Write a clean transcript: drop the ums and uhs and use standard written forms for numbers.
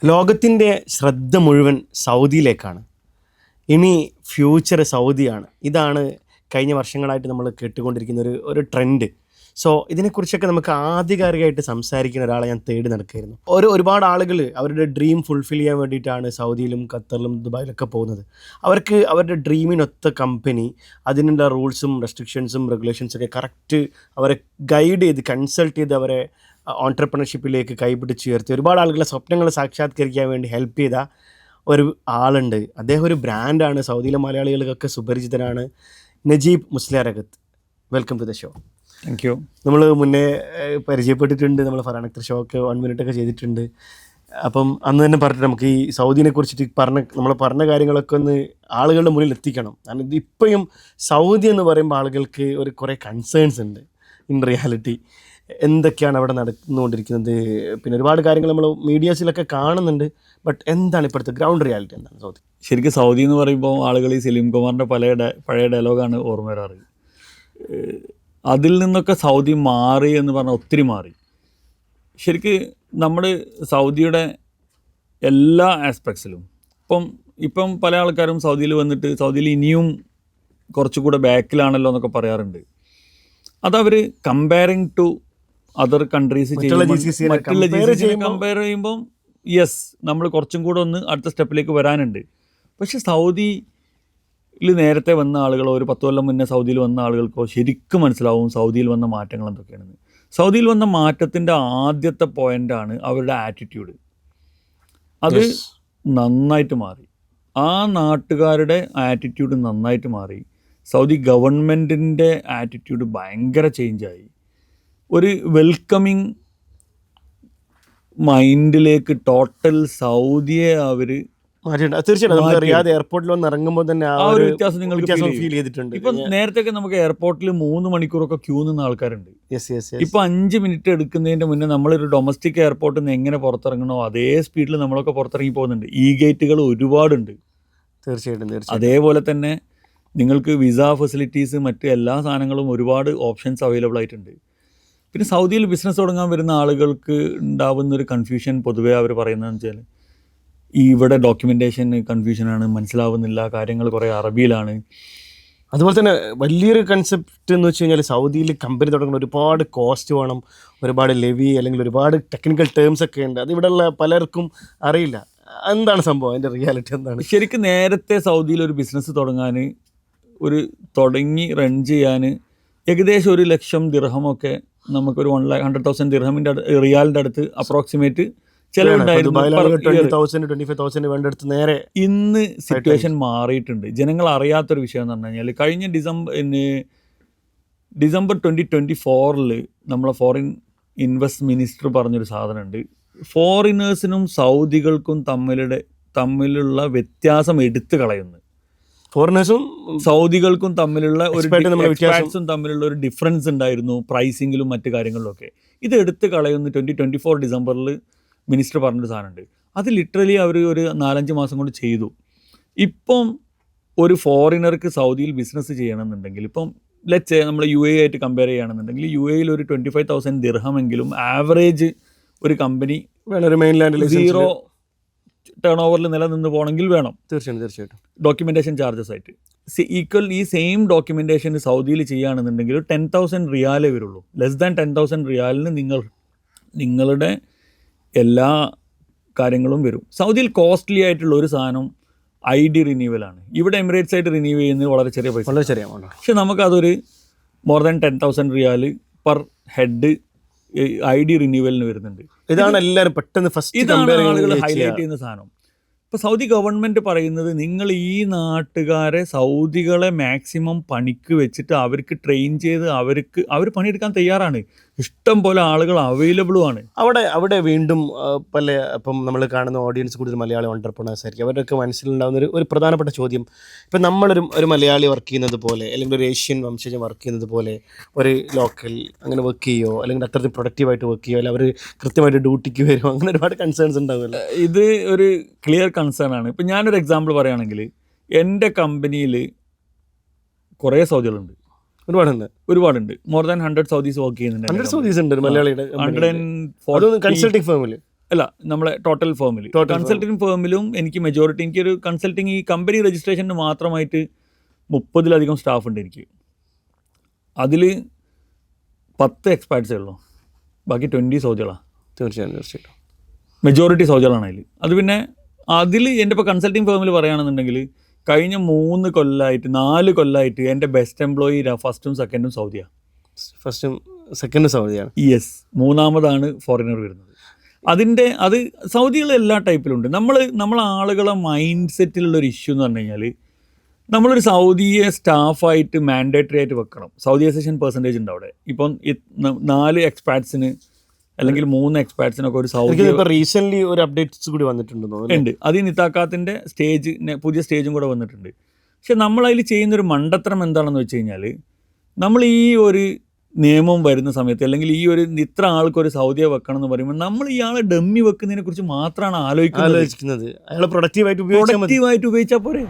ലോകത്തിൻ്റെ ശ്രദ്ധ മുഴുവൻ സൗദിയിലേക്കാണ്. ഇനി ഫ്യൂച്ചർ സൗദിയാണ്. ഇതാണ് കഴിഞ്ഞ വർഷങ്ങളായിട്ട് നമ്മൾ കേട്ടുകൊണ്ടിരിക്കുന്ന ഒരു ട്രെൻഡ്. സോ ഇതിനെക്കുറിച്ചൊക്കെ നമുക്ക് ആധികാരികമായിട്ട് സംസാരിക്കുന്ന ഒരാളെ ഞാൻ തേടി നടക്കുകയായിരുന്നു. ഒരുപാട് ആളുകൾ അവരുടെ ഡ്രീം ഫുൾഫിൽ ചെയ്യാൻ വേണ്ടിയിട്ടാണ് സൗദിയിലും ഖത്തറിലും ദുബായിലൊക്കെ പോകുന്നത്. അവർക്ക് അവരുടെ ഡ്രീമിനൊത്ത കമ്പനി അതിനുള്ള റൂൾസും റെസ്ട്രിക്ഷൻസും റെഗുലേഷൻസൊക്കെ കറക്റ്റ് അവരെ ഗൈഡ് ചെയ്ത് കൺസൾട്ട് ചെയ്ത് അവരെ ഓൺട്രപ്രണർഷിപ്പിലേക്ക് കൈപിടിച്ച് ഉയർത്തി ഒരുപാട് ആളുകളെ സ്വപ്നങ്ങൾ സാക്ഷാത്കരിക്കാൻ വേണ്ടി ഹെൽപ്പ് ചെയ്ത ഒരു ആളുണ്ട്. അദ്ദേഹം ഒരു ബ്രാൻഡാണ്, സൗദിയിലെ മലയാളികൾക്കൊക്കെ സുപരിചിതനാണ്. Najeeb Musliyarakath, welcome to the show. Thank you. നമ്മൾ മുന്നേ പരിചയപ്പെട്ടിട്ടുണ്ട്, നമ്മൾ ഫർഹാൻ അക്തർ ഷോ ഒക്കെ 1 മിനിറ്റ് ചെയ്തിട്ടുണ്ട്. അപ്പം അന്ന് തന്നെ പറഞ്ഞിട്ട് നമുക്ക് ഈ സൗദിനെ കുറിച്ചിട്ട് നമ്മൾ പറഞ്ഞ കാര്യങ്ങളൊക്കെ ഒന്ന് ആളുകളുടെ മുന്നിൽ എത്തിക്കണം. കാരണം ഇത് ഇപ്പോഴും സൗദി എന്ന് പറയുമ്പോൾ ആളുകൾക്ക് കുറേ കൺസേൺസ് ഉണ്ട്. ഇൻ റിയാലിറ്റി എന്തൊക്കെയാണ് അവിടെ നടന്നുകൊണ്ടിരിക്കുന്നത്, പിന്നെ ഒരുപാട് കാര്യങ്ങൾ നമ്മൾ മീഡിയാസിലൊക്കെ കാണുന്നുണ്ട്. ബട്ട് എന്താണ് ഇപ്പോഴത്തെ ഗ്രൗണ്ട് റിയാലിറ്റി, എന്താണ് സൗദി? ശരിക്കും സൗദി എന്ന് പറയുമ്പോൾ ആളുകൾ ഈ സലീം കുമാറിൻ്റെ പഴയ ഡയലോഗാണ് ഓർമ്മ വരാറ്. അതിൽ നിന്നൊക്കെ സൗദി മാറി എന്ന് പറഞ്ഞാൽ ഒത്തിരി മാറി. ശരിക്ക് നമ്മൾ സൗദിയുടെ എല്ലാ ആസ്പെക്ട്സിലും ഇപ്പം പല ആൾക്കാരും സൗദിയിൽ വന്നിട്ട് സൗദിയിൽ ഇനിയും കുറച്ചുകൂടെ ബാക്കിലാണല്ലോ എന്നൊക്കെ പറയാറുണ്ട്. അതവർ കമ്പയറിങ് ടു അതർ കൺട്രീസ് മറ്റുള്ള GCC കമ്പയർ ചെയ്യുമ്പം യെസ്, നമ്മൾ കുറച്ചും കൂടെ ഒന്ന് അടുത്ത സ്റ്റെപ്പിലേക്ക് വരാനുണ്ട്. പക്ഷെ സൗദിയിൽ നേരത്തെ വന്ന ആളുകളോ ഒരു 10 കൊല്ലം മുന്നേ സൗദിയിൽ വന്ന ആളുകൾക്കോ ശരിക്കും മനസ്സിലാവും സൗദിയിൽ വന്ന മാറ്റങ്ങൾ എന്തൊക്കെയാണെന്ന്. സൗദിയിൽ വന്ന മാറ്റത്തിൻ്റെ ആദ്യത്തെ പോയിൻ്റാണ് അവരുടെ ആറ്റിറ്റ്യൂഡ്. അത് നന്നായിട്ട് മാറി. ആ നാട്ടുകാരുടെ ആറ്റിറ്റ്യൂഡ് നന്നായിട്ട് മാറി. സൗദി ഗവൺമെൻറ്റിൻ്റെ ആറ്റിറ്റ്യൂഡ് ഭയങ്കര ചേഞ്ചായി. ഒരു വെൽക്കമിങ് മൈൻഡിലേക്ക് ടോട്ടൽ സൗദിയെ അവർ തീർച്ചയായിട്ടും റിയാദ് എയർപോർട്ടിൽ വന്ന് ഇറങ്ങുമ്പോൾ തന്നെ ആ ഒരു വ്യത്യാസം നിങ്ങൾക്ക് ഫീൽ ചെയ്തിട്ടുണ്ട്. ഇപ്പം നേരത്തെയൊക്കെ നമുക്ക് എയർപോർട്ടിൽ 3 മണിക്കൂറൊക്കെ ക്യൂ നിന്ന ആൾക്കാരുണ്ട്. ഇപ്പം 5 മിനിറ്റ് എടുക്കുന്നതിൻ്റെ മുന്നേ നമ്മളൊരു ഡൊമസ്റ്റിക് എയർപോർട്ടിൽ നിന്ന് എങ്ങനെ പുറത്തിറങ്ങണോ അതേ സ്പീഡിൽ നമ്മളൊക്കെ പുറത്തിറങ്ങി പോകുന്നുണ്ട്. ഈ ഗേറ്റുകൾ ഒരുപാടുണ്ട്. തീർച്ചയായിട്ടും അതേപോലെ തന്നെ നിങ്ങൾക്ക് വിസ ഫെസിലിറ്റീസ് മറ്റ് എല്ലാ സാധനങ്ങളും ഒരുപാട് ഓപ്ഷൻസ് അവൈലബിൾ ആയിട്ടുണ്ട്. പിന്നെ സൗദിയിൽ ബിസിനസ് തുടങ്ങാൻ വരുന്ന ആളുകൾക്ക് ഉണ്ടാവുന്നൊരു കൺഫ്യൂഷൻ പൊതുവേ അവർ പറയുന്നതെന്ന് വെച്ചാൽ ഇവിടെ ഡോക്യുമെൻറ്റേഷൻ കൺഫ്യൂഷനാണ്, മനസ്സിലാവുന്നില്ല, കാര്യങ്ങൾ കുറേ അറബിയിലാണ്. അതുപോലെ തന്നെ വലിയൊരു കൺസെപ്റ്റ് എന്ന് വെച്ച് കഴിഞ്ഞാൽ സൗദിയിൽ കമ്പനി തുടങ്ങുന്ന ഒരുപാട് കോസ്റ്റ് വേണം, ഒരുപാട് ലെവി അല്ലെങ്കിൽ ഒരുപാട് ടെക്നിക്കൽ ടേംസ് ഒക്കെ ഉണ്ട്. അത് ഇവിടെയുള്ള പലർക്കും അറിയില്ല. എന്താണ് സംഭവം, അതിൻ്റെ റിയാലിറ്റി എന്താണ്? ശരിക്കും നേരത്തെ സൗദിയിൽ ഒരു ബിസിനസ് തുടങ്ങാൻ തുടങ്ങി റൺ ചെയ്യാൻ ഏകദേശം 1 ലക്ഷം ദിർഹമൊക്കെ നമുക്കൊരു 100,000 ദിർഹമിൻ്റെ റിയാലിൻ്റെ അടുത്ത് അപ്രോക്സിമേറ്റ് ചിലവുണ്ടായിരുന്നു. ഇന്ന് സിറ്റുവേഷൻ മാറിയിട്ടുണ്ട്. ജനങ്ങൾ അറിയാത്തൊരു വിഷയം എന്ന് പറഞ്ഞു കഴിഞ്ഞാൽ കഴിഞ്ഞ ഡിസംബർ 2024 നമ്മളെ ഫോറിൻ ഇൻവെസ്റ്റ് മിനിസ്റ്റർ പറഞ്ഞൊരു സാധനമുണ്ട്. ഫോറിനേഴ്സിനും സൗദികൾക്കും തമ്മിലുള്ള വ്യത്യാസം എടുത്തു കളയുന്നു. ഫോറിനേഴ്സും സൗദികൾക്കും തമ്മിലുള്ള ഒരു ഡിഫറൻസ് ഉണ്ടായിരുന്നു പ്രൈസിങ്ങിലും മറ്റു കാര്യങ്ങളിലൊക്കെ. ഇത് എടുത്തു കളയുന്ന 2024 ഡിസംബറിൽ മിനിസ്റ്റർ പറഞ്ഞൊരു സാധനമുണ്ട്. അത് ലിറ്ററലി അവർ ഒരു 4-5 മാസം കൊണ്ട് ചെയ്തു. ഇപ്പം ഒരു ഫോറിനർക്ക് സൗദിയിൽ ബിസിനസ് ചെയ്യണമെന്നുണ്ടെങ്കിൽ ഇപ്പം ലെറ്റ്സ് നമ്മൾ UAE ആയിട്ട് കമ്പയർ ചെയ്യുകയാണെന്നുണ്ടെങ്കിൽ UAEയിൽ ഒരു 25,000 ദിർഹമെങ്കിലും ആവറേജ് ഒരു കമ്പനി മെയിൻലാൻഡിൽ 0 ടേൺ ഓവറിൽ നിലനിന്ന് പോകണമെങ്കിൽ വേണം. തീർച്ചയായിട്ടും ഡോക്യുമെൻറ്റേഷൻ ചാർജസ് ആയിട്ട് ഈ സെയിം ഡോക്യുമെൻറ്റേഷൻ സൗദിയിൽ ചെയ്യുകയാണെന്നുണ്ടെങ്കിൽ 10,000 റിയാലേ വരുള്ളൂ. ലെസ് ദാൻ 10,000 റിയാലിന് നിങ്ങളുടെ എല്ലാ കാര്യങ്ങളും വരും. സൗദിയിൽ കോസ്റ്റ്ലി ആയിട്ടുള്ള ഒരു സാധനം ID റിന്യൂവലാണ്. ഇവിടെ എമിറേറ്റ്സ് ആയിട്ട് റിന്യൂ ചെയ്യുന്നത് വളരെ ചെറിയ പൈസ, വളരെ ചെറിയ. പക്ഷെ നമുക്കതൊരു മോർ ദാൻ 10,000 റിയാൽ പെർ ഹെഡ് ID റിന്യൂവലിന് വരുന്നുണ്ട്. ഇതാണ് എല്ലാവരും പെട്ടെന്ന് ഇതാണ് ആളുകൾ ഹൈലൈറ്റ് ചെയ്യുന്ന സാധനം. ഇപ്പോൾ സൗദി ഗവൺമെൻറ് പറയുന്നത് നിങ്ങൾ ഈ നാട്ടുകാരെ സൗദികളെ മാക്സിമം പണിക്ക് വെച്ചിട്ട് അവർക്ക് ട്രെയിൻ ചെയ്ത് അവർ പണിയെടുക്കാൻ തയ്യാറാണ്. ഇഷ്ടം പോലെ ആളുകൾ അവൈലബിളും ആണ് അവിടെ. വീണ്ടും ഇപ്പം നമ്മൾ കാണുന്ന ഓഡിയൻസ് കൂടുതൽ മലയാളി ഓൺട്രപ്രണേഴ്സ് ആയിരിക്കും. അവരുടെയൊക്കെ മനസ്സിലുണ്ടാകുന്ന ഒരു പ്രധാനപ്പെട്ട ചോദ്യം, ഇപ്പം നമ്മളൊരു മലയാളി വർക്ക് ചെയ്യുന്നത് പോലെ അല്ലെങ്കിൽ ഒരു ഏഷ്യൻ വംശജം വർക്ക് ചെയ്യുന്നത് പോലെ ഒരു ലോക്കൽ അങ്ങനെ വർക്ക് ചെയ്യുമോ, അല്ലെങ്കിൽ അത്രത്തിൽ പ്രൊഡക്റ്റീവായിട്ട് വർക്ക് ചെയ്യുമോ, അല്ലെങ്കിൽ അവർ കൃത്യമായിട്ട് ഡ്യൂട്ടിക്ക് വരുമോ, അങ്ങനെ ഒരുപാട് കൺസേൺസ് ഉണ്ടാവുമല്ലോ. ഇത് ഒരു ക്ലിയർ കൺസേൺ ആണ്. ഇപ്പം ഞാനൊരു എക്സാമ്പിൾ പറയുകയാണെങ്കിൽ എൻ്റെ കമ്പനിയിൽ കുറേ സൗദികളുണ്ട്, ഒരുപാടുണ്ട്. മോർ ദാൻ 100 സൗദീസ് വർക്ക് ചെയ്യുന്നുണ്ട്. 100 സൗദീസ് ഉണ്ട് മലയാളിയുടെ കൺസൾട്ടിംഗ് ഫേമിൽ. അല്ല നമ്മളെ ടോട്ടൽ ഫേമിൽ Total കൺസൾട്ടിങ് ഫേമിലും എനിക്ക് മെജോറിറ്റി എനിക്കൊരു കൺസൾട്ടിങ് ഈ കമ്പനി രജിസ്ട്രേഷന് മാത്രമായിട്ട് 30-ലധികം സ്റ്റാഫ് ഉണ്ട് എനിക്ക്. അതിൽ 10 എക്സ്പാർട്സേ ഉള്ളൂ, ബാക്കി 20 സൗദികളാണ്. തീർച്ചയായിട്ടും മെജോറിറ്റി സൗദികളാണ് അതിൽ. അത് പിന്നെ അതിൽ എൻ്റെ ഇപ്പോൾ കൺസൾട്ടിങ് ഫേമിൽ പറയുകയാണെന്നുണ്ടെങ്കിൽ കഴിഞ്ഞ 3 കൊല്ലമായിട്ട് 4 കൊല്ലമായിട്ട് എൻ്റെ ബെസ്റ്റ് എംപ്ലോയി ഫസ്റ്റും സെക്കൻഡും സൗദിയാണ്. ഫസ്റ്റും സെക്കൻഡും സൗദിയാണ്. യെസ്, മൂന്നാമതാണ് ഫോറിനർ വരുന്നത്. അത് സൗദികൾ എല്ലാ ടൈപ്പിലുണ്ട്. നമ്മൾ ആളുകളെ മൈൻഡ് സെറ്റിലുള്ളൊരു ഇഷ്യൂ എന്ന് പറഞ്ഞു കഴിഞ്ഞാൽ നമ്മളൊരു സൗദിയെ സ്റ്റാഫായിട്ട് മാൻഡേറ്ററി ആയിട്ട് വെക്കണം. സൗദിയസേഷൻ പെർസെൻറ്റേജ് ഉണ്ട് അവിടെ. ഇപ്പം 4 എക്സ്പാർട്സിന് അല്ലെങ്കിൽ 3 എക്സ്പാർട്സിനൊക്കെ ഒരു സൗദി റീസെന്റ് ഒരു അപ്ഡേറ്റ്സ് കൂടി വന്നിട്ടുണ്ടോ? ഉണ്ട്. അത് ഈ നിത്താക്കാത്തിൻ്റെ പുതിയ സ്റ്റേജും കൂടെ വന്നിട്ടുണ്ട്. പക്ഷെ നമ്മളതിൽ ചെയ്യുന്നൊരു മണ്ടത്തരം എന്താണെന്ന് വെച്ച് കഴിഞ്ഞാൽ നമ്മൾ ഈ ഒരു നിയമം വരുന്ന സമയത്ത് അല്ലെങ്കിൽ ഈ ഒരു ഇത്ര ആൾക്കൊരു സൗദിയെ വെക്കണം എന്ന് പറയുമ്പോൾ നമ്മൾ ഇയാളെ ഡമ്മി വെക്കുന്നതിനെ കുറിച്ച് മാത്രമാണ് ആലോചിക്കുന്നത്. അയാൾ പ്രൊഡക്റ്റീവായിട്ട് ഉപയോഗിച്ചാൽ പോരെ.